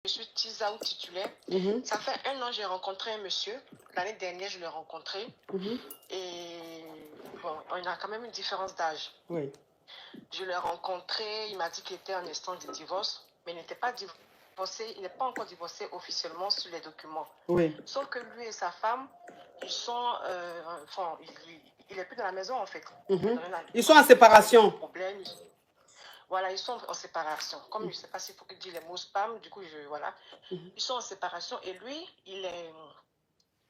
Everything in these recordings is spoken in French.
je suis TISA ou titulaire. Ça fait 1 an que j'ai rencontré un monsieur. L'année dernière, je l'ai rencontré. Et bon, on a quand même une différence d'âge. Oui. Je l'ai rencontré, il m'a dit qu'il était en instance de divorce, mais il n'était pas divorcé, il n'est pas encore divorcé officiellement sur les documents. Oui. Sauf que lui et sa femme, ils sont, enfin, il n'est plus dans la maison en fait. Ils sont en séparation. Problème. Voilà, ils sont en séparation. Comme je ne sais pas s'il faut que dire les mots spam, du coup, voilà. Ils sont en séparation et lui,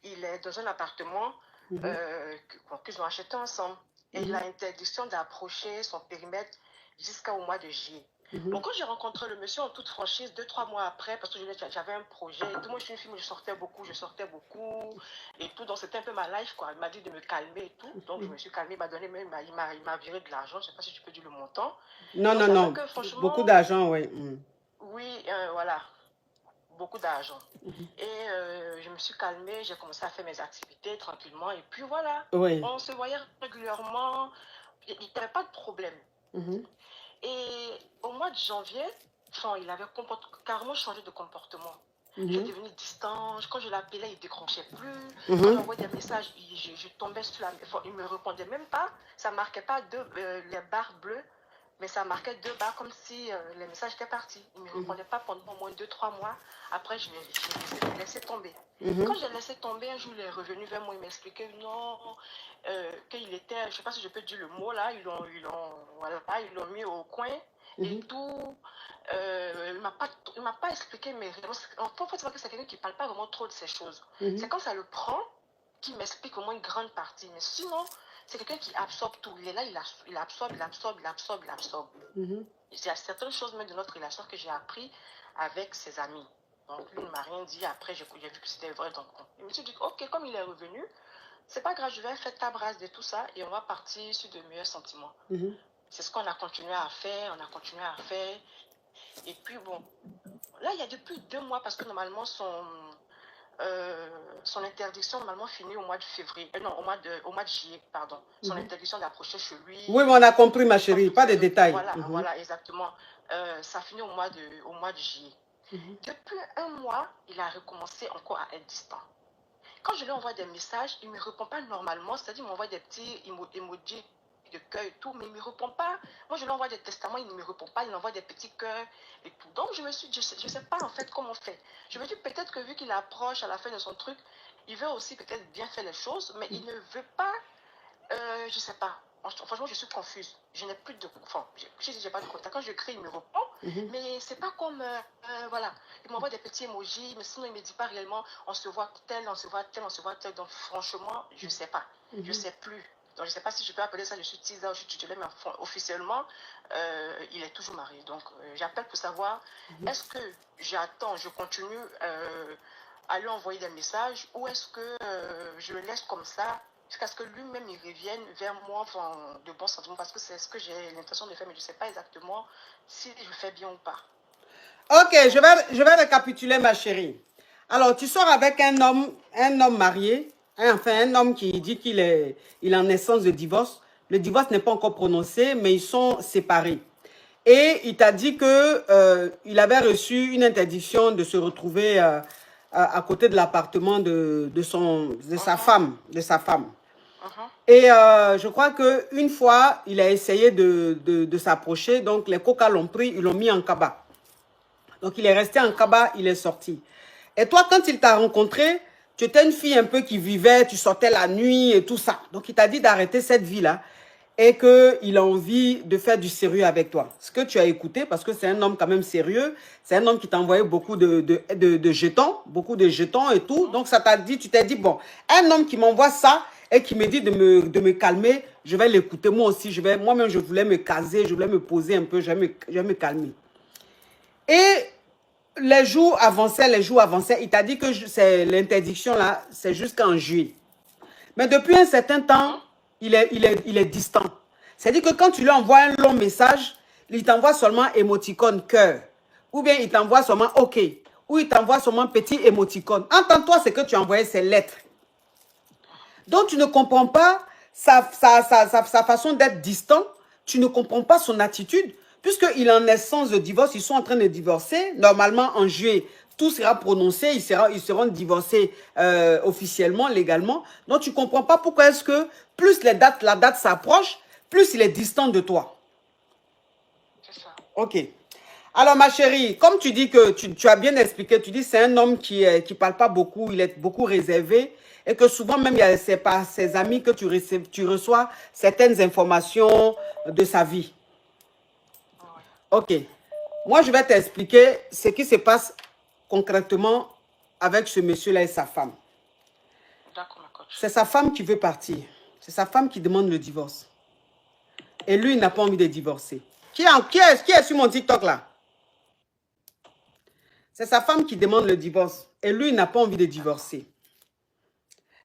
il est dans un appartement qu'ils ont acheté ensemble. Et il a interdiction d'approcher son périmètre jusqu'au mois de juillet. Donc, quand j'ai rencontré le monsieur en toute franchise, 2-3 mois après, parce que j'avais un projet, et tout, moi je suis une fille, je sortais beaucoup, et tout, donc c'était un peu ma life, quoi. Il m'a dit de me calmer et tout, donc je me suis calmée, il m'a donné même, il m'a viré de l'argent, je ne sais pas si tu peux dire le montant. Non, donc, non. Que, beaucoup d'argent, oui. Oui, voilà, beaucoup d'argent. Et je me suis calmée, j'ai commencé à faire mes activités tranquillement, et puis voilà, on se voyait régulièrement, il n'y avait pas de problème. Et au mois de janvier, enfin, il avait carrément changé de comportement. Il est devenu distant. Quand je l'appelais, il ne décrochait plus. Quand j'envoyais des messages, je tombais sur la... Enfin, il ne me répondait même pas. Ça ne marquait pas les barres bleues, mais ça marquait 2 barres comme si les messages étaient partis. Il ne me répondait pas pendant au moins 2-3 mois. Après, je l'ai laissé tomber. Quand je l'ai laissé tomber, un jour, il est revenu vers moi. Il m'expliquait non, qu'il était, je ne sais pas si je peux dire le mot là, ils l'ont mis au coin et tout. Il ne m'a pas expliqué mes réponses. En fait, c'est que c'est quelqu'un qui ne parle pas vraiment trop de ces choses. C'est quand ça le prend qu'il m'explique au moins une grande partie. Mais sinon, c'est quelqu'un qui absorbe tout. Il est là, il absorbe. Il y a certaines choses même de notre relation que j'ai appris avec ses amis. Donc, lui ne m'a rien dit. Après, j'ai vu que c'était vrai. Donc, je me suis dit, ok, comme il est revenu, c'est pas grave, je vais faire table rase de tout ça et on va partir sur de meilleurs sentiments. C'est ce qu'on a continué à faire, Et puis, bon, là, il y a depuis 2 mois, parce que normalement, son interdiction normalement finit au mois de février, non, au mois de juillet, pardon. Son interdiction d'approcher chez lui. Oui, mais on a compris, ma chérie, pas de détails. Voilà, exactement. Ça finit au mois de juillet. Depuis 1 mois, il a recommencé encore à être distant. Quand je lui envoie des messages, il ne me répond pas normalement, c'est-à-dire qu'il m'envoie des petits emojis de cœur et tout, mais il ne me répond pas. Moi, je lui envoie des testaments, il ne me répond pas, il envoie des petits cœurs et tout. Donc, je me suis dit, je ne sais pas en fait comment on fait. Je me dis peut-être que vu qu'il approche à la fin de son truc, il veut aussi peut-être bien faire les choses, mais il ne veut pas, je ne sais pas. Franchement, je suis confuse. Je n'ai plus de... Enfin, je n'ai pas de contact. Quand je crie, il me répond. Mais c'est pas comme... voilà. Il m'envoie des petits emojis, mais sinon, il ne me dit pas réellement, on se voit tel. Donc, franchement, je ne sais pas. Je ne sais plus. Donc, je ne sais pas si je peux appeler ça, je suis TISA ou je suis titulaire, mais officiellement, il est toujours marié. Donc, j'appelle pour savoir, est-ce que j'attends, je continue à lui envoyer des messages, ou est-ce que je le laisse comme ça jusqu'à ce que lui-même il revienne vers moi de bons sentiments, parce que c'est ce que j'ai l'intention de faire, mais je ne sais pas exactement si je fais bien ou pas. Ok, je vais récapituler, ma chérie. Alors, tu sors avec un homme marié, enfin un homme qui dit qu'il est en naissance de divorce. Le divorce n'est pas encore prononcé, mais ils sont séparés. Et il t'a dit que il avait reçu une interdiction de se retrouver à côté de l'appartement de sa femme. Et je crois qu'une fois, il a essayé de s'approcher. Donc, les coca l'ont pris, ils l'ont mis en cabas. Donc, il est resté en cabas, il est sorti. Et toi, quand il t'a rencontré, tu étais une fille un peu qui vivait, tu sortais la nuit et tout ça. Donc, il t'a dit d'arrêter cette vie-là et qu'il a envie de faire du sérieux avec toi. Ce que tu as écouté, parce que c'est un homme quand même sérieux, c'est un homme qui t'a envoyé beaucoup de jetons et tout. Donc, ça t'a dit, tu t'es dit, bon, un homme qui m'envoie ça et qui me dit de me calmer, je vais l'écouter. Moi aussi, moi-même, je voulais me caser, je voulais me poser un peu, je vais me calmer. Et les jours avançaient. Il t'a dit que l'interdiction là, c'est jusqu'en juillet. Mais depuis un certain temps, il est distant. C'est-à-dire que quand tu lui envoies un long message, il t'envoie seulement émoticône cœur. Ou bien il t'envoie seulement OK. Ou il t'envoie seulement petit émoticône. Entends-toi ce que tu as envoyé, ces lettres. Donc tu ne comprends pas sa façon d'être distant. Tu ne comprends pas son attitude. puisqu'il est en essence de divorce, ils sont en train de divorcer. Normalement, en juillet, tout sera prononcé, ils seront divorcés officiellement, légalement. Donc, tu ne comprends pas pourquoi est-ce que plus la date s'approche, plus il est distant de toi. C'est ça. Ok. Alors, ma chérie, comme tu dis que tu as bien expliqué, tu dis que c'est un homme qui parle pas beaucoup, il est beaucoup réservé et que souvent même, c'est par ses amis que tu reçois certaines informations de sa vie. Oui. Ok. Moi, je vais t'expliquer ce qui se passe concrètement avec ce monsieur-là et sa femme. D'accord, ma coach. C'est sa femme qui veut partir. C'est sa femme qui demande le divorce. Et lui, il n'a pas envie de divorcer. Qui est sur mon TikTok là? C'est sa femme qui demande le divorce. Et lui, il n'a pas envie de divorcer.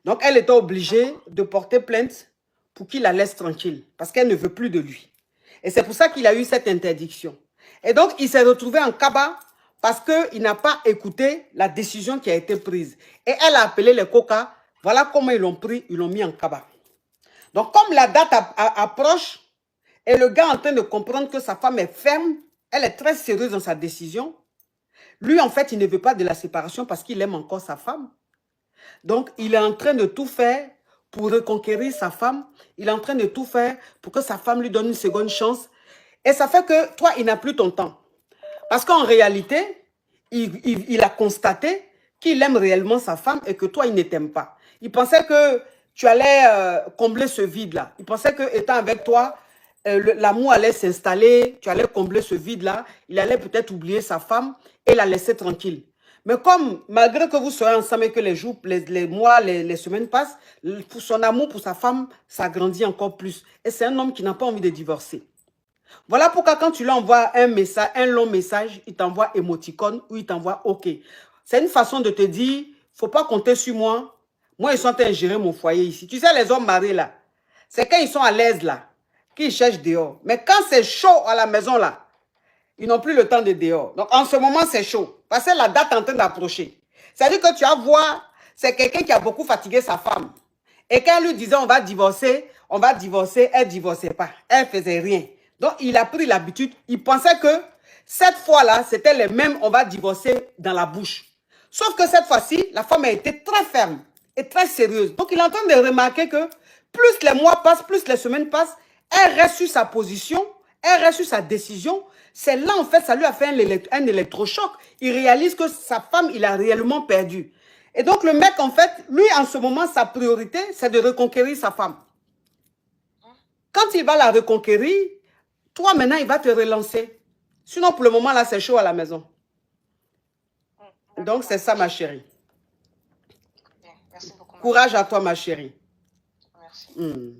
Donc, elle était obligée de porter plainte pour qu'il la laisse tranquille. Parce qu'elle ne veut plus de lui. Et c'est pour ça qu'il a eu cette interdiction. Et donc, il s'est retrouvé en cabas parce qu'il n'a pas écouté la décision qui a été prise. Et elle a appelé les coca. Voilà comment ils l'ont pris, ils l'ont mis en cabas. Donc, comme la date approche, et le gars est en train de comprendre que sa femme est ferme, elle est très sérieuse dans sa décision. Lui, en fait, il ne veut pas de la séparation parce qu'il aime encore sa femme. Donc, il est en train de tout faire pour reconquérir sa femme. Il est en train de tout faire pour que sa femme lui donne une seconde chance. Et ça fait que toi, il n'a plus ton temps. Parce qu'en réalité, il a constaté qu'il aime réellement sa femme et que toi, il ne t'aime pas. Il pensait que tu allais combler ce vide-là. Il pensait que étant avec toi, l'amour allait s'installer, tu allais combler ce vide-là. Il allait peut-être oublier sa femme et la laisser tranquille. Mais comme, malgré que vous soyez ensemble et que les jours, les mois, les semaines passent, son amour pour sa femme s'agrandit encore plus. Et c'est un homme qui n'a pas envie de divorcer. Voilà pourquoi quand tu lui envoies un message, un long message, il t'envoie émoticône ou il t'envoie OK. C'est une façon de te dire, il ne faut pas compter sur moi. Moi, ils sont en train de gérer mon foyer ici. Tu sais, les hommes mariés là, c'est quand ils sont à l'aise là, qu'ils cherchent dehors. Mais quand c'est chaud à la maison là, ils n'ont plus le temps de dehors. Donc, en ce moment, c'est chaud. Parce que la date est en train d'approcher. C'est-à-dire que tu vas voir, c'est quelqu'un qui a beaucoup fatigué sa femme. Et quand elle lui disait, on va divorcer, elle ne divorçait pas. Elle ne faisait rien. Donc, il a pris l'habitude. Il pensait que cette fois-là, c'était les mêmes, on va divorcer dans la bouche. Sauf que cette fois-ci, la femme a été très ferme et très sérieuse. Donc, il est en train de remarquer que plus les mois passent, plus les semaines passent, elle reste sur sa position, elle reste sur sa décision. C'est là, en fait, ça lui a fait un électrochoc. Il réalise que sa femme, il a réellement perdu. Et donc, le mec, en fait, lui, en ce moment, sa priorité, c'est de reconquérir sa femme. Quand il va la reconquérir, toi, maintenant, il va te relancer. Sinon, pour le moment, là, c'est chaud à la maison. Donc, c'est ça, ma chérie. Bien, merci beaucoup. Courage à toi, ma chérie. Merci.